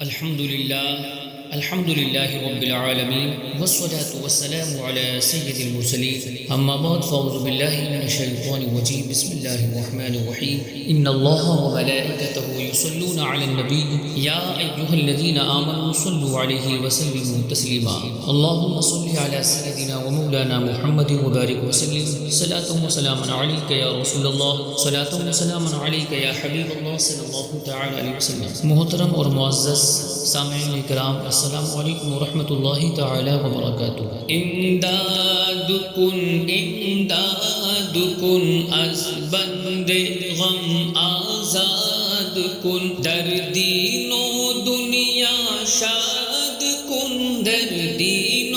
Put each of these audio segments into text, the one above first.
الحمد لله رب العالمين والصلاة والسلام على سيد المرسلين أما بعد فأعوذ بالله من الشيطان الرجيم بسم الله الرحمن الرحيم إن الله وملائكته يصلون على النبي يا أيها الذين آمنوا صلوا عليه وسلموا تسليما اللهم صل على سيدنا ومولانا محمد وبارك وسلم صلاة وسلاما عليك يا رسول الله صلاة وسلاما عليك يا حبيب الله صلى الله تعالى عليه وسلم محترم اور معزز سامعین کرام السلام علیکم ورحمۃ اللہ تعالی وبرکاتہ۔ امداد کن از بند غم آزاد کن، در دین و دنیا شاد کن، در دین و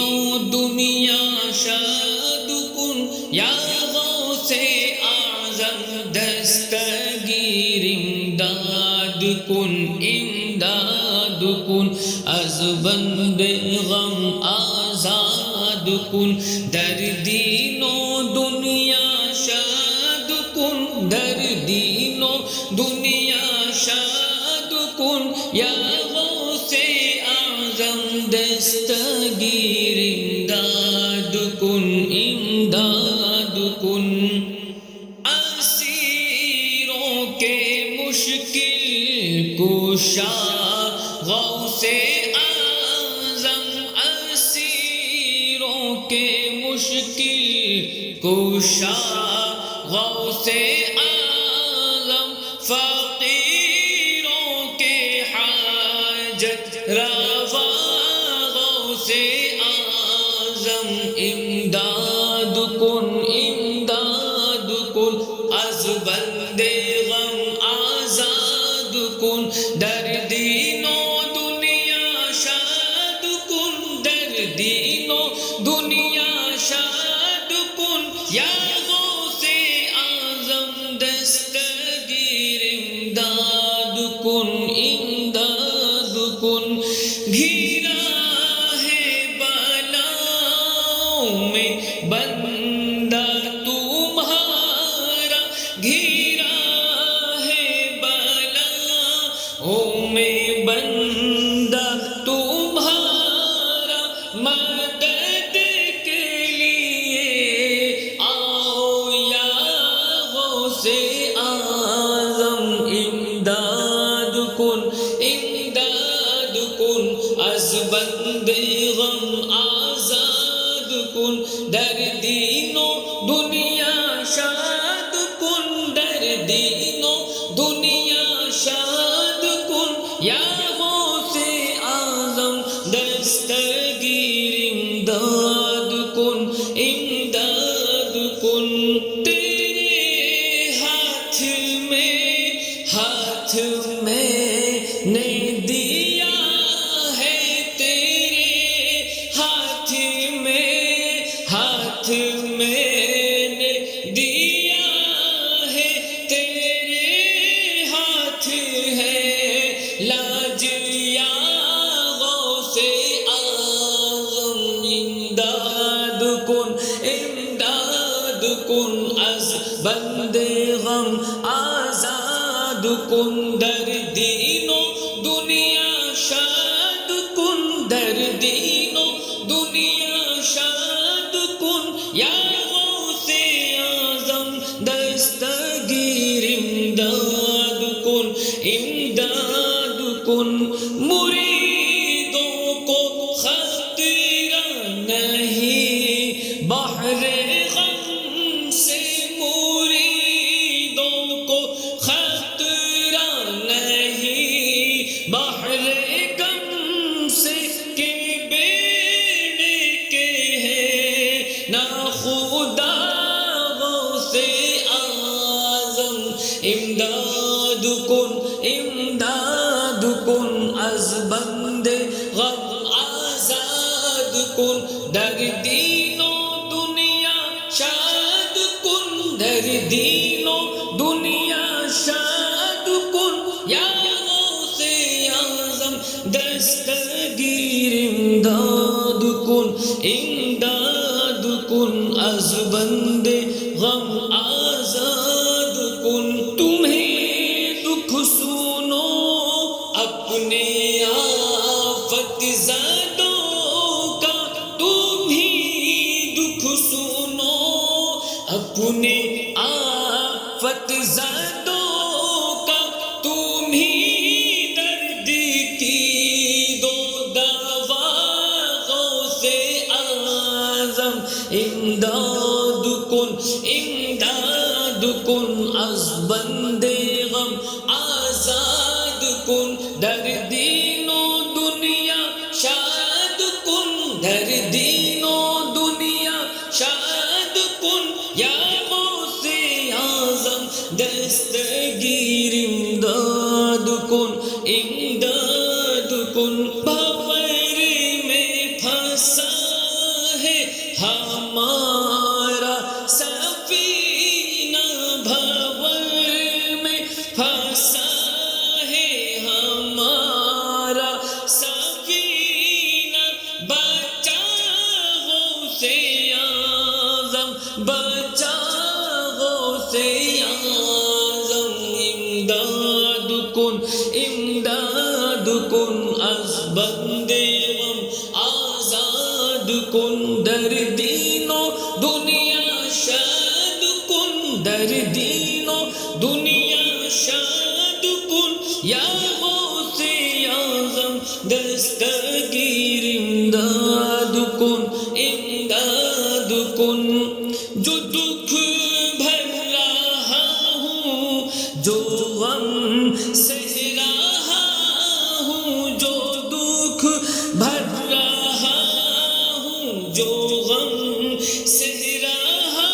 دنیا شاد کن، یا غوث اعظم دستگیر امداد کن، امداد کن از بند غم آزاد کن، در دین و دنیا شاد کن، در دین و دنیا شاد کن، یا غوث اعظم دستگیر امداد کن، امداد کن۔ اسیروں کے مشکل کشا غوث اعظم، اسیروں کے مشکل کشا غوث اعظم، فقیروں کے حاجت روا غوث اعظم، امداد کن، امداد کن از بند غم آزاد کن، در دین و دنیا شاد کن، در دین و دنیا شاد کن، یا غوث اعظم دستگیر امداد کن، امداد کن۔ گھیرا ہے بلاؤں میں بندہ تمہارا، گھیرا ہے بلاؤں میں بندہ تمہارا، مدد کے لیے آؤ یا غوث اعظم، امداد کن، امداد کن از بند غم آزاد کن، در دین و دنیا شاد کن، در دین و دنیا شاد کن، یا غوث اعظم دستگیر امداد کن، امداد کن۔ تیرے ہاتھ میں نے دیا ہے، تیرے ہاتھ میں نے دیا ہے، تیرے ہاتھ ہے لاج یا غوث اعظم، امداد کن، امداد کن از بند غم آزاد کن، در دین و دنیا شاد کن، در دین و دنیا شاد کن، یا غوث اعظم دستگیر امداد کن، امداد کن۔ مریدوں کو خطرہ نہیں بحر غم سے، مریدوں کو خطرہ نہیں بحر غم سے، کہ بیڑے کے ہے نا خدا غوث اعظم، امداد کن، امداد کن از بند غم آزاد کن، در دین و دنیا شاد کن، در دین و دنیا شاد کن، یا غوث اعظم دستگیر امداد کن، امداد کن از بند غم آزاد کن۔ تمہیں دکھ سنو اپنے آفت زدوں کا تم ہی درد کی دو دوا غوث اعظم امداد کن از بند غم آزاد کن در دین و دنیا شاد کن در دین و دنیا شاد کن یا غوث اعظم دستگیر امداد کن بھور میں پھنسا ہے ہمارا سفینہ بھور میں پھنسا ہے ہمارا سفینہ بچا غوث اعظم بچا غوث اعظم امداد کن از بند غم آزاد کن در دین و دنیا شاد کن در دین و دنیا شاد کن یا غوث اعظم دستگیر امداد کن جو دکھ بھر رہا ہوں جو غم سہ رہا ہوں جو دکھ بھر رہا ہوں جو غم سہ رہا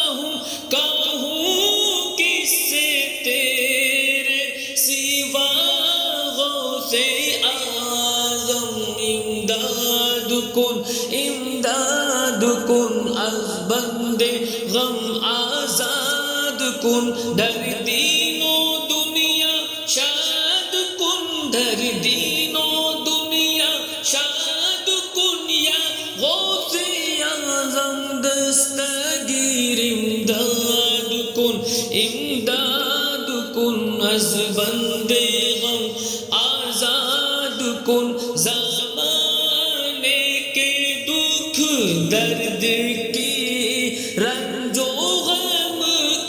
ہوں کہوں کس سے تیرے سوا غوث اعظم امداد کن از بند غم آزاد کن در دین و دنیا شاد کن در دین و دنیا شاد کن یا غوث اعظم دستگیر امداد کن از بند غم آزاد کن زمانے کے دکھ درد کی رنج و غم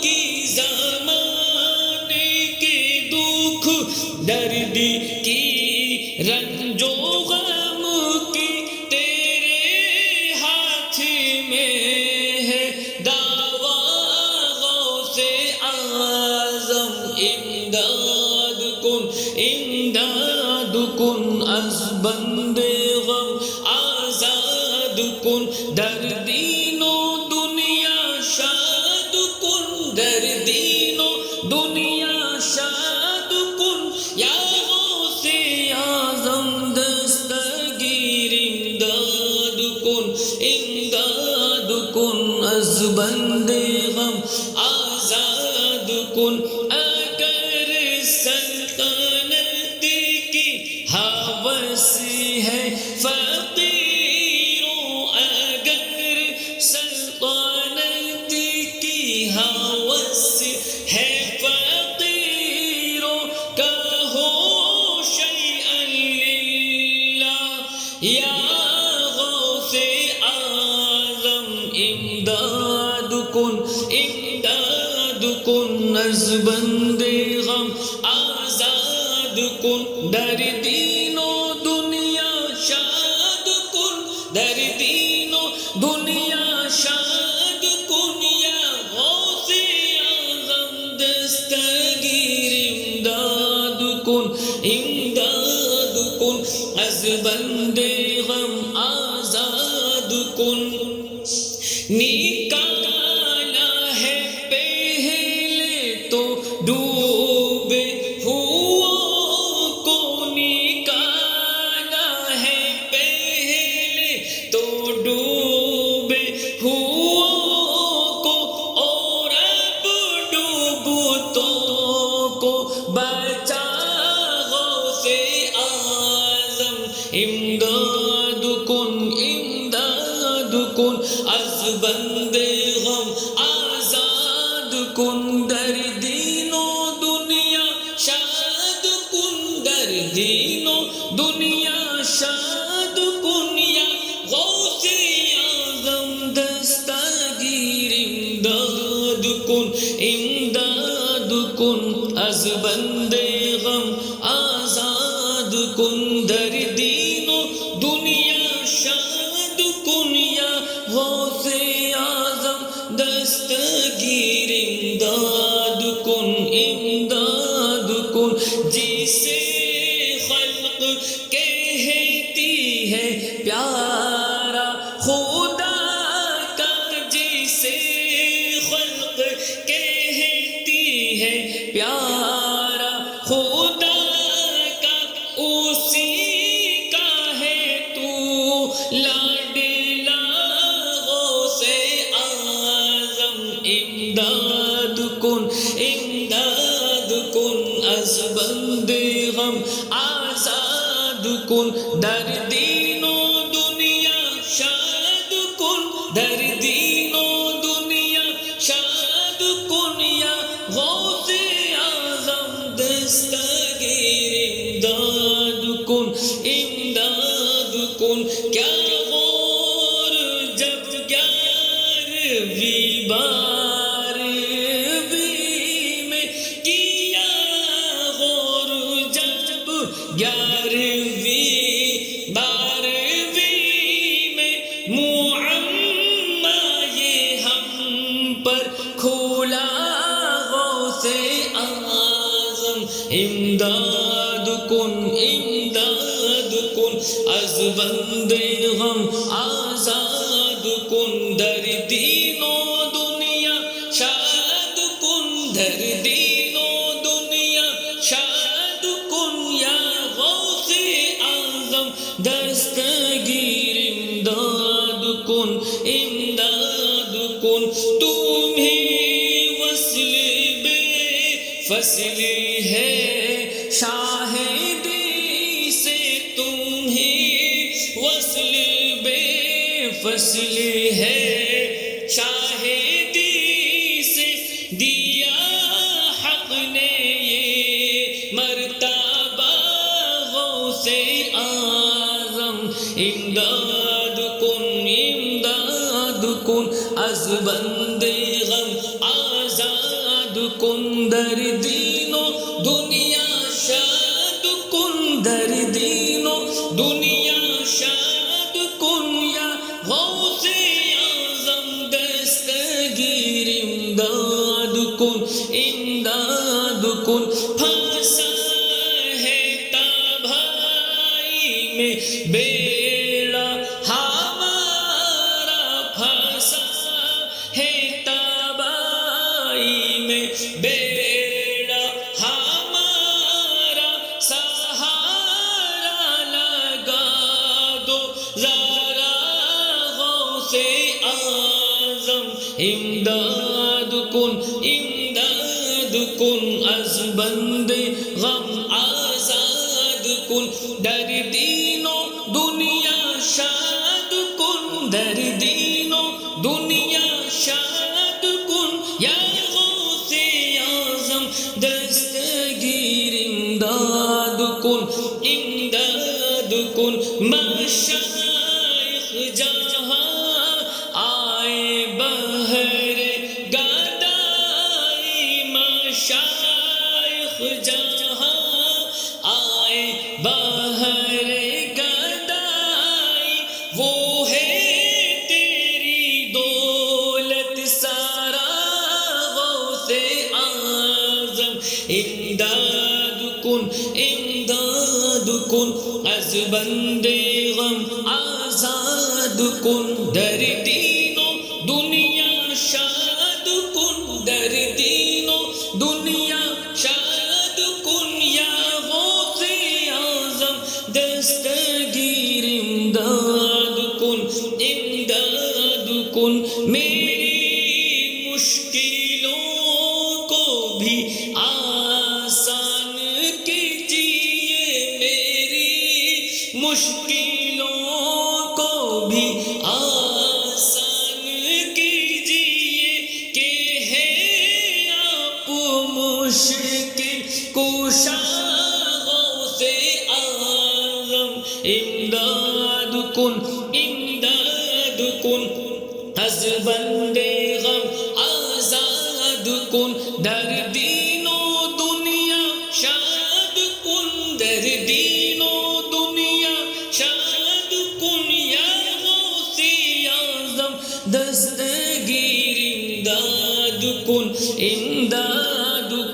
کی زمانے کے دکھ درد کی رنج و غم کی تیرے ہاتھ میں ہے دعویٰ غوث اعظم امداد کن از بند غم آزاد کن در دین و دنیا شاد کن در دین و دنیا شاد کن یا غوث اعظم دستگیر امداد کن از بند غم آزاد کن اگر سلطنت کی ہوس ہے فقیروں اگر سلطنت کی ہوس ہے فقیروں کہو شیئا للہ یا غوث اعظم امداد کن از بند غم آزاد کن در دین و دنیا شاد کن در دین و دنیا شاد کن یا غوث اعظم دستگیر امداد کن از بند غم آزاد کن نکالا ہے پہلے تو ڈوبے ہوں کو نکالا ہے پہلے تو ڈوبے ہوں کو اور اب ڈوبتوں کو بچا غوث اعظم امداد کن از بند غم آزاد کن در دین و دنیا شاد کن در دین و دنیا شاد کن یا غوث اعظم دستگیر امداد کن کن از بند غم آزاد کن دردین و دنیا شاد کن یا غوث اعظم دستگیر امداد کن جسے خلق کہتی ہے پیارا خدا کا جسے خلق کہتی ہے پیارا خدا کا اسی کا ہے تو لاڈلا غوث اعظم امداد کن از بند غم آزاد کن دردین و دنیا شاد کن دردین و دنیا شاد کن یا غوث اعظم دستگیر امداد کن کیا غور جب 11ویں بار کیا غور جب 11ویں میں معمہ یہ ہم پر کھولا غوث اعظم امداد کن از بند غم آزاد کن دردین و دنیا شاد کن دردین و دنیا شاد کن یا غوث اعظم دستگیر امداد کن تم ہی وصل بے فصل ہے شاہدی سے تم ہی وصل بے فصل ہے شاہدی سے دیا حق نے یہ مرتبہ غوث اعظم امداد کن از بند غم آزاد کن دردین و دنیا شاد کن دردین و دنیا شاد کن یا غوث اعظم دستگیر امداد کن پھنسا ہے تباہی میں بیڑا ہمارا پھنسا ہے تباہی میں بیڑا ہمارا سہارا لگا دو ذرا غوث اعظم امداد کن از بند غم آزاد کن دردین و دنیا شاد کن دردین و دنیا شاد کن یا غوث اعظم دستگیر امداد کن مشائخ جہاں آئے بہر گدائی مشائخ جہاں آئے بہر گدائی وہ ہے تیری دولت سارا غوث اعظم امداد کن از بند غم آزاد کن دردین و دنیا شاد کن دردین و دنیا شاد کن یا غوث اعظم دستگیر امداد کن میری مشکلوں کو بھی آسان کیجیے میری مشکلوں کو بھی آسان کیجیے کہ ہے آپ مشکل کشا غوث اعظم امداد کن از بند غم آزاد کن دردین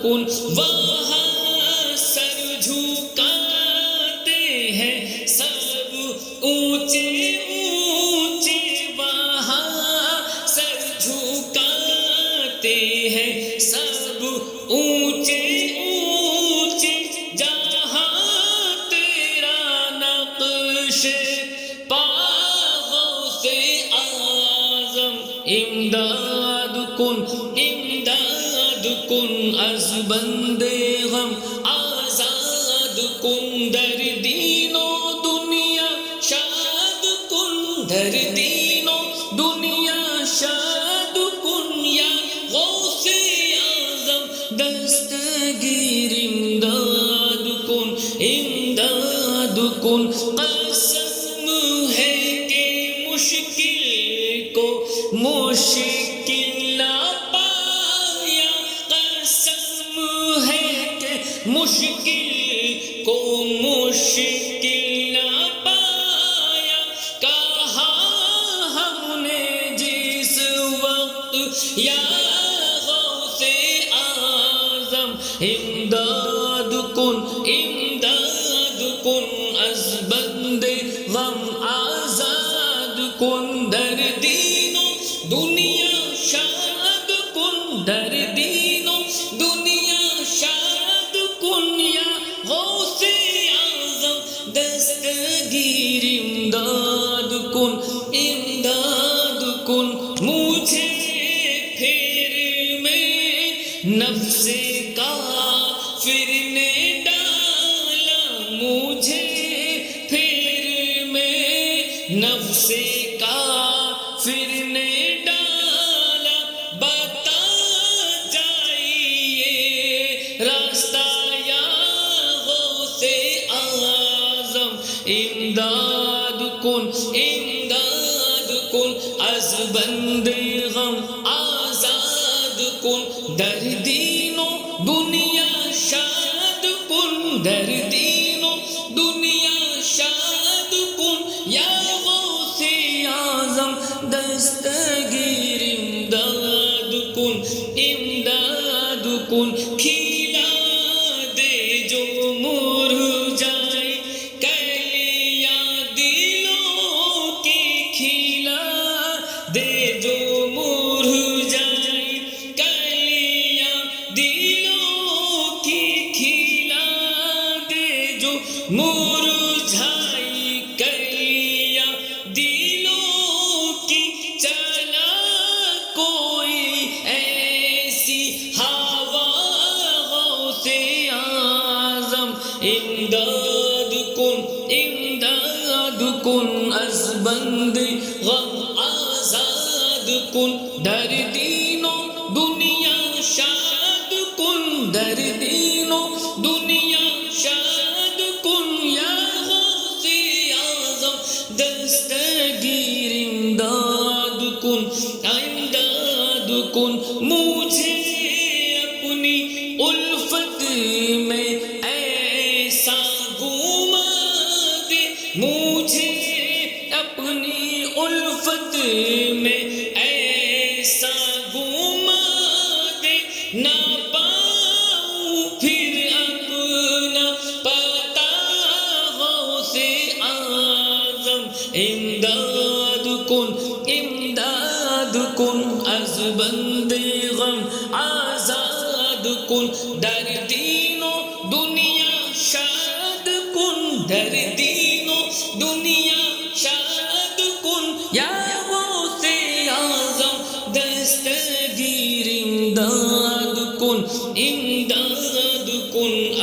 کن وہاں سر جھکاتے ہیں سب اونچے اونچے وہاں سر جھکاتے ہیں سب اونچے اونچے جہاں تیرا نقش پا غوث اعظم امداد کن از بند غم آزاد کن در دین و دنیا شاد کن در دین و دنیا شاد کن یا غوث اعظم دستگیر امداد کن قسم ہے کہ مشکل کو مشکل نہ پایا قسم ہے کہ مشکل کو مشکل نہ پایا کہا ہم نے جس وقت یا غوث اعظم امداد کن از بند غم آزاد کن در دین و دنیا شاد کن در دین و دنیا شاد کن یا غوث اعظم دستگیر امداد کن مجھے پھر میں نفس کافر نے ڈالا مجھے پھر میں نفس کافر نے ڈالا بتا جائیے راستہ یا غوث اعظم امداد کن از بند غم آزاد کن در دین و دنیا شاد کن در دین و دنیا شاد کن یا غوث اعظم دستگیر امداد کن کھلا دے جو مرجھائی کلیاں دلوں کی کھلا دے جو مرجھائی کلیاں دلوں کی کھلا دے جو مرجھائی کلیاں دلوں کی چلا کوئی ایسی ہوا غوث اعظم امداد کن از بند غم آزاد کن در دین و دنیا شاد کن در دین و دنیا شاد کن یا غوث اعظم دستگیر امداد کن مجھے اپنی الفت میں ایسا گھما دے مجھے اپنی الفت میں ایسا گھما دے نہ پاؤں پھر اپنا پتا غوث اعظم امداد کن از بند غم آزاد کن در دین و دنیا شاد کن در دین و دنیا شاد کن یا غوث اعظم دستگیر امداد کن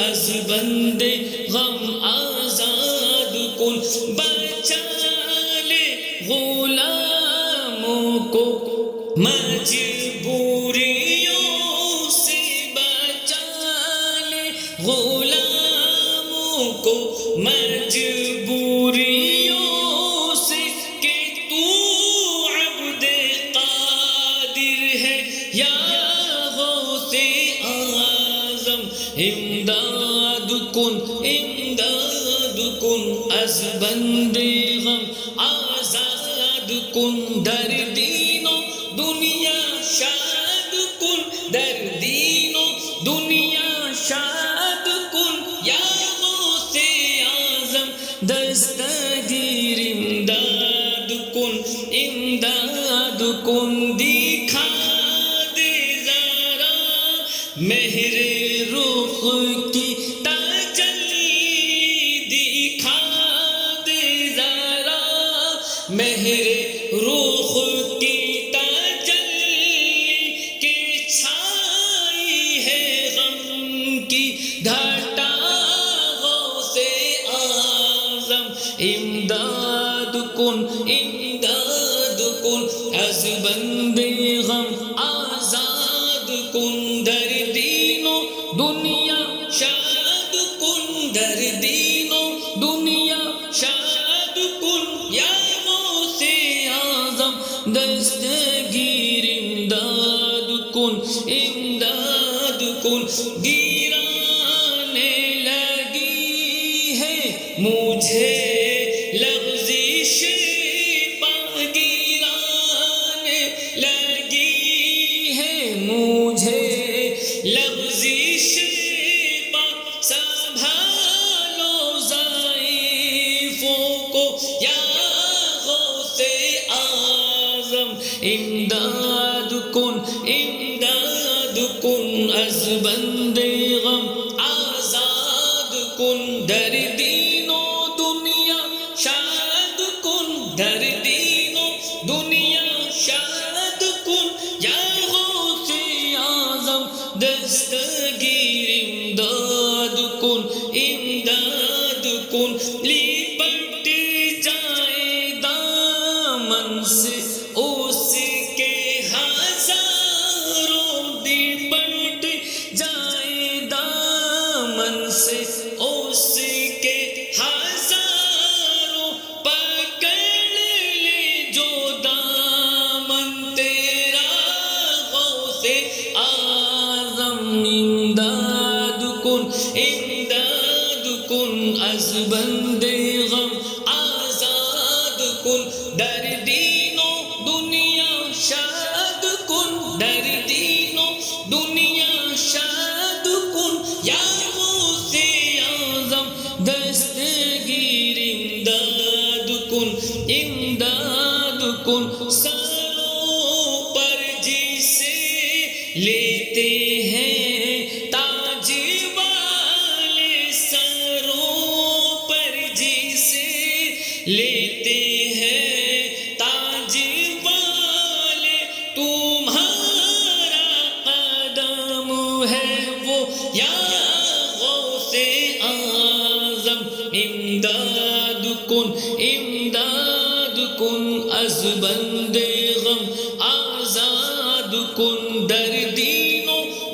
از بند غم آزاد کن بچا لے غلاموں کو مجبوریوں سے بچا لے غلاموں کو مجبوریوں سے کہ تو عبد قادر ہے یا غوث اعظم امداد کن از بند غم آزاد کن در دین و دنیا شاد کن در دین و دنیا شاد کن یا غوث اعظم دستگیر امداد کن دکھا دے ذرا مہر رخ کی تجلی دکھا دے ذرا مہر رخ کی تجلی کے چھائی ہے غم کی گھٹا غوث اعظم امداد کن از بند غم آزاد کن در دین و دنیا شاد کن در دین و دنیا شاد کن یا غوث اعظم دستگیر امداد کن گرانے لگی ہے مجھے لغزش لغزش پا سنبھالو ضعیفوں کو یا غوث اعظم امداد کن از بند غم آزاد کن در دین و دنیا شاد کن در دین و دنیا شاد کن یا غوث اعظم دستگیر امداد کن لپٹ جائے دامن سے اس کے ہزاروں لپٹ جائے دامن سے اس کے ہزاروں پکڑ لے جو دامن تیرا غوث اعظم امداد کن از بند غم آزاد کن در دین و دنیا شاد کن در دین و دنیا شاد کن یا غوث اعظم دستگیر امداد کن سروں پر جسے لیتے ہیں تاج والے سروں پر جسے لیتے ہیں تاج والے تمہارا قدم ہے وہ یا غوث اعظم امداد کن از بند غم آزاد کن در دین و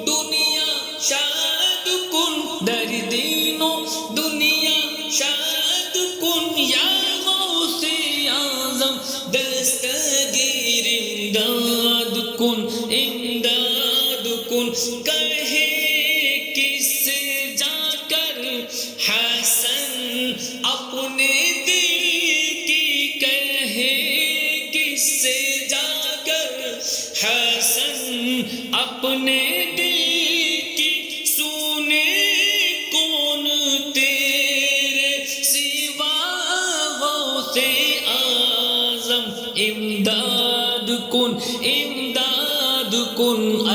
دنیا شاد کن در دین و دنیا شاد کن یا غوث اعظم دستگیر امداد کن کہے کس سے جا کر حسن اپنے دل کی کہے کس سے جا کر حسن اپنے دل کی سونے کون تیرے سوا غوث اعظم امداد کن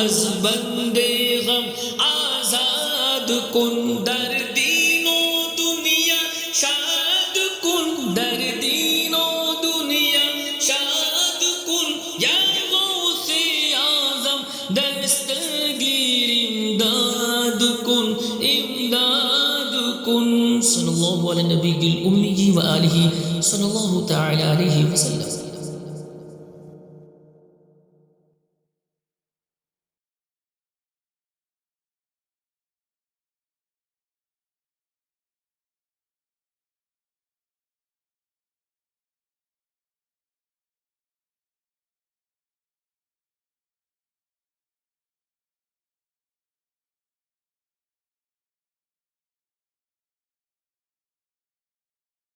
از بند غم آزاد کن در دین و دنیا شاد کن در دین و دنیا شاد کن یا غوث اعظم دستگیر امداد کن صلی اللہ علی نبی الأمی و آلہ صلی اللہ تعالی علیہ وسلم.